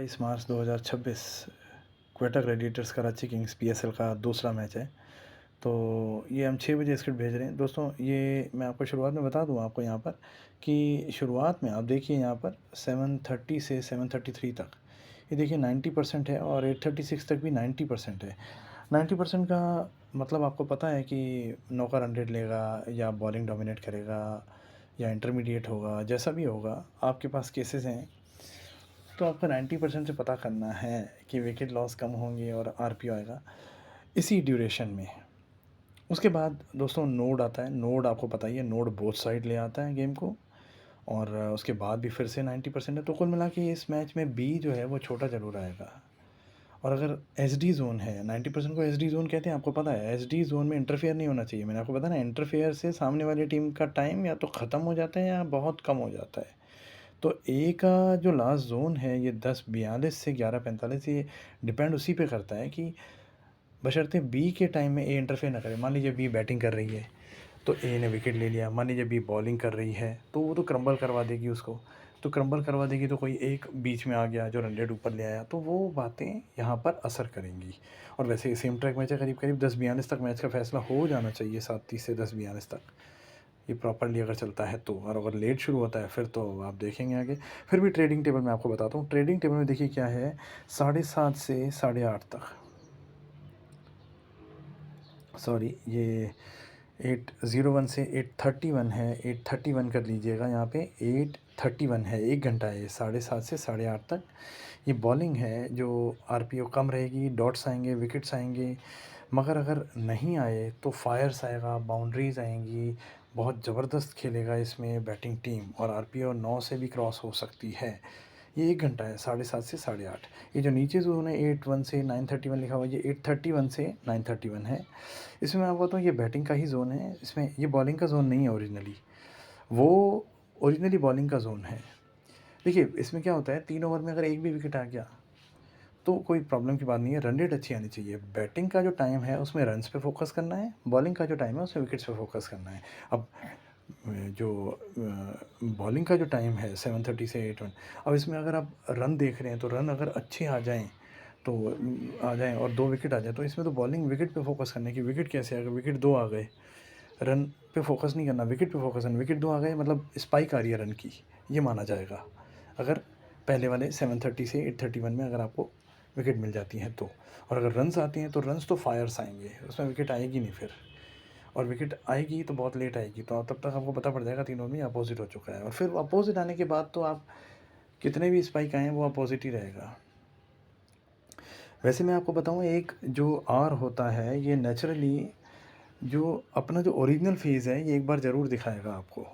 22 मार्च 2026 Quetta Gladiators Karachi Kings PSL का दूसरा match है। तो ये हम 6 बजे स्क्रिप्ट भेज रहे हैं दोस्तों। ये मैं आपको शुरुआत में बता दूं आपको यहाँ पर कि शुरुआत में आप देखिए यहाँ पर 7:30 से 7:33 तक ये देखिए 90% है और 8:36 तक भी 90% है। 90% का मतलब आपको पता है कि नौका रन रेट लेगा या बॉलिंग डोमिनेट करेगा या इंटरमीडिएट होगा, जैसा भी होगा आपके पास केसेस हैं। तो आपको 90% से पता करना है कि विकेट लॉस कम होंगे और आरपीओ आएगा इसी ड्यूरेशन में। उसके बाद दोस्तों नोड आता है। नोड आपको पता ही है, नोड बोथ साइड ले आता है गेम को। और उसके बाद भी फिर से 90% है। तो कुल मिला के इस मैच में बी जो है वो छोटा ज़रूर आएगा। और अगर एच डी जोन है, 90% को एच डी जोन कहते हैं, आपको पता है एच डी जोन में इंटरफेयर नहीं होना चाहिए। मैंने आपको बताया ना, इंटरफेयर से सामने वाली टीम का टाइम या तो ख़त्म हो जाता है या बहुत कम हो जाता है। तो ए का जो लास्ट जोन है ये 10:42 से 11:45, ये डिपेंड उसी पे करता है कि बशर्ते बी के टाइम में ए इंटरफेयर ना करे। मान लीजिए बी बैटिंग कर रही है तो ए ने विकेट ले लिया। मान लीजिए बी बॉलिंग कर रही है तो वो तो क्रम्बल करवा देगी उसको। तो क्रम्बल करवा देगी तो कोई एक बीच में आ गया जो रन रेट ऊपर ले आया, तो वो बातें यहाँ पर असर करेंगी। और वैसे ही सेम ट्रैक मैच है, करीब करीब 10:42 तक मैच का फैसला हो जाना चाहिए, 7:30 से 10:42 तक ये प्रॉपरली अगर चलता है तो। और अगर लेट शुरू होता है फिर तो आप देखेंगे आगे। फिर भी ट्रेडिंग टेबल में आपको बताता हूँ। ट्रेडिंग टेबल में देखिए क्या है, 7:30 से 8:30 तक, सॉरी ये 8:01 से 8:31 है, 8:31 कर लीजिएगा। यहाँ पे 8:31 है, 1 घंटा है 7:30 से 8:30 तक। ये बॉलिंग है जो आरपीओ कम रहेगी, डॉट्स आएंगे, विकेट्स आएंगे। मगर अगर नहीं आए तो फायर्स आएगा, बाउंड्रीज आएंगी। बहुत ज़बरदस्त खेलेगा इसमें बैटिंग टीम और आरपीओ 9 से भी क्रॉस हो सकती है। ये 1 घंटा है, 7:30 से 8:30। ये जो नीचे जोन है 8:1 से 9:31 लिखा हुआ है, ये 8:31 से 9:31 है। इसमें मैं आपको बताऊँ ये बैटिंग का ही जोन है, इसमें ये बॉलिंग का जोन नहीं है ओरिजिनली। वो ओरिजिनली बॉलिंग का जोन है। देखिए इसमें क्या होता है, 3 ओवर में अगर एक भी विकेट आ गया तो कोई प्रॉब्लम की बात नहीं है, रन रेट अच्छी आनी चाहिए। बैटिंग का जो टाइम है उसमें रन्स पे फोकस करना है, बॉलिंग का जो टाइम है उसमें विकेट्स पे फोकस करना है। अब जो बॉलिंग का जो टाइम है 7:30 से 8:1, अब इसमें अगर आप रन देख रहे हैं तो रन अगर अच्छे आ जाएं तो आ जाएं और 2 विकेट आ जाए तो इसमें तो बॉलिंग विकेट पे फोकस करने की। विकेट कैसे आ गए, विकेट 2 आ गए, रन पे फोकस नहीं करना, विकेट पे फोकस करना। विकेट 2 आ गए मतलब स्पाइक आ रही है रन की, ये माना जाएगा अगर पहले वाले 7:30 से 8:31 में अगर आपको विकेट मिल जाती हैं तो। और अगर रन्स आती हैं तो रन्स तो फायर्स आएंगे, उसमें विकेट आएगी नहीं फिर। और विकेट आएगी तो बहुत लेट आएगी, तो तब तक आपको पता पड़ जाएगा 3 ओवर में अपोजिट हो चुका है। और फिर अपोजिट आने के बाद तो आप कितने भी स्पाइक आए वो अपोजिट ही रहेगा। वैसे मैं आपको बताऊँ, एक जो आर होता है ये नेचुरली जो अपना जो ओरिजिनल फेज़ है ये एक बार ज़रूर दिखाएगा आपको।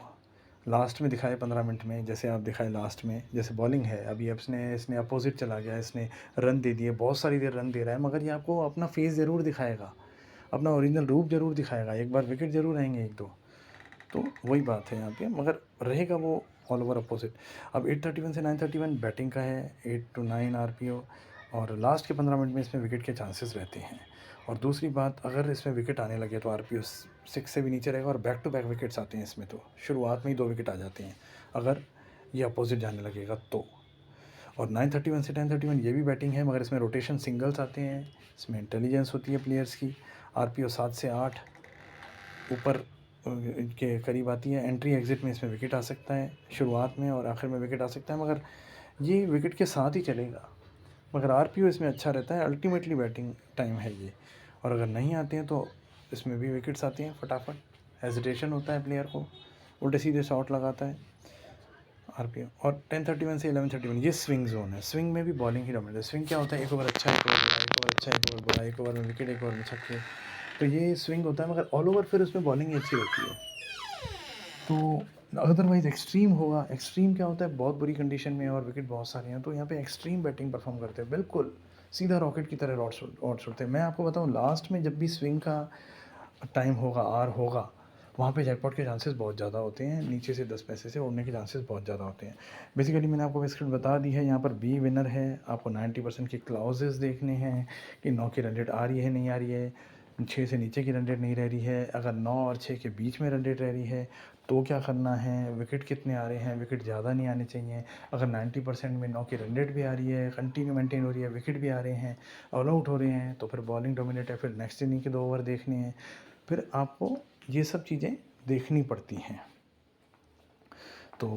लास्ट में दिखाए 15 मिनट में, जैसे आप दिखाए लास्ट में, जैसे बॉलिंग है अभी इसने अपोजिट चला गया, इसने रन दे दिए, बहुत सारी देर रन दे रहा है, मगर ये आपको अपना फेज़ ज़रूर दिखाएगा, अपना ओरिजिनल रूप ज़रूर दिखाएगा। एक बार विकेट ज़रूर आएंगे 1-2, तो वही बात है यहाँ पे, मगर रहेगा वो ऑल ओवर अपोजिट। अब 8:31 से 9:31 बैटिंग का है, 8 to 9 आरपीओ। और लास्ट के 15 मिनट में इसमें विकेट के चांसेस रहते हैं। और दूसरी बात, अगर इसमें विकेट आने लगे तो आरपीओ 6 से भी नीचे रहेगा। और बैक टू बैक विकेट्स आते हैं इसमें, तो शुरुआत में ही 2 विकेट आ जाते हैं अगर ये अपोजिट जाने लगेगा तो। और 9:31 से 10:31 ये भी बैटिंग है, मगर इसमें रोटेशन सिंगल्स आते हैं, इसमें इंटेलिजेंस होती है प्लेयर्स की। आरपीओ 7 से 8 ऊपर के करीब आती है। एंट्री एग्ज़िट में इसमें विकेट आ सकता है, शुरुआत में और आखिर में विकेट आ सकता है, मगर ये विकेट के साथ ही चलेगा। मगर आरपीओ इसमें अच्छा रहता है, अल्टीमेटली बैटिंग टाइम है ये। और अगर नहीं आते हैं तो इसमें भी विकेट्स आती हैं फटाफट, हेजिटेशन होता है प्लेयर को, उल्टे सीधे शॉट लगाता है आरपीओ। और 10:31 से 11:31 ये स्विंग जोन है। स्विंग में भी बॉलिंग ही डोमिनेट है। स्विंग क्या होता है, 1 ओवर अच्छा, 1 ओवर बुरा, 1 ओवर अच्छा, 1 ओवर बुरा, 1 ओवर में विकेट, 1 ओवर में छक्के। तो ये स्विंग होता है, मगर ऑल ओवर फिर उसमें बॉलिंग ही अच्छी होती है। तो अदरवाइज़ एक्सट्रीम होगा। एक्सट्रीम क्या होता है, बहुत बुरी कंडीशन में और विकेट बहुत सारे हैं तो यहाँ पे एक्सट्रीम बैटिंग परफॉर्म करते हैं, बिल्कुल सीधा रॉकेट की तरह रॉड छोड़ते हैं। मैं आपको बताऊँ, लास्ट में जब भी स्विंग का टाइम होगा, आर होगा, वहाँ पे जैकपॉट के चांसेस बहुत ज़्यादा होते हैं, नीचे से 10 पैसे से उड़ने के चांसेस बहुत ज़्यादा होते हैं। बेसिकली मैंने आपको स्क्रिप्ट बता दी है। यहाँ पर बी विनर है, आपको 90% के क्लाउजेस देखने हैं कि 9 की रन रेट आ रही है नहीं आ रही है, 6 से नीचे की रन रेट नहीं रह रही है, अगर 9 और 6 के बीच में रन रेट रह रही है, तो क्या करना है, विकेट कितने आ रहे हैं, विकेट ज़्यादा नहीं आने चाहिए। अगर 90% में 9 की रन रेट भी आ रही है, कंटिन्यू मेंटेन हो रही है, विकेट भी आ रहे हैं, ऑल आउट हो रहे हैं, तो फिर बॉलिंग डोमिनेट है, फिर नेक्स्ट इनिंग के 2 ओवर देखने हैं। फिर आपको ये सब चीज़ें देखनी पड़ती हैं। तो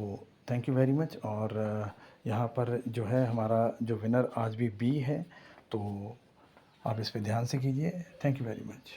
थैंक यू वेरी मच। और यहाँ पर जो है हमारा जो विनर आज भी बी है, तो आप इस पे ध्यान से कीजिए। Thank you very much.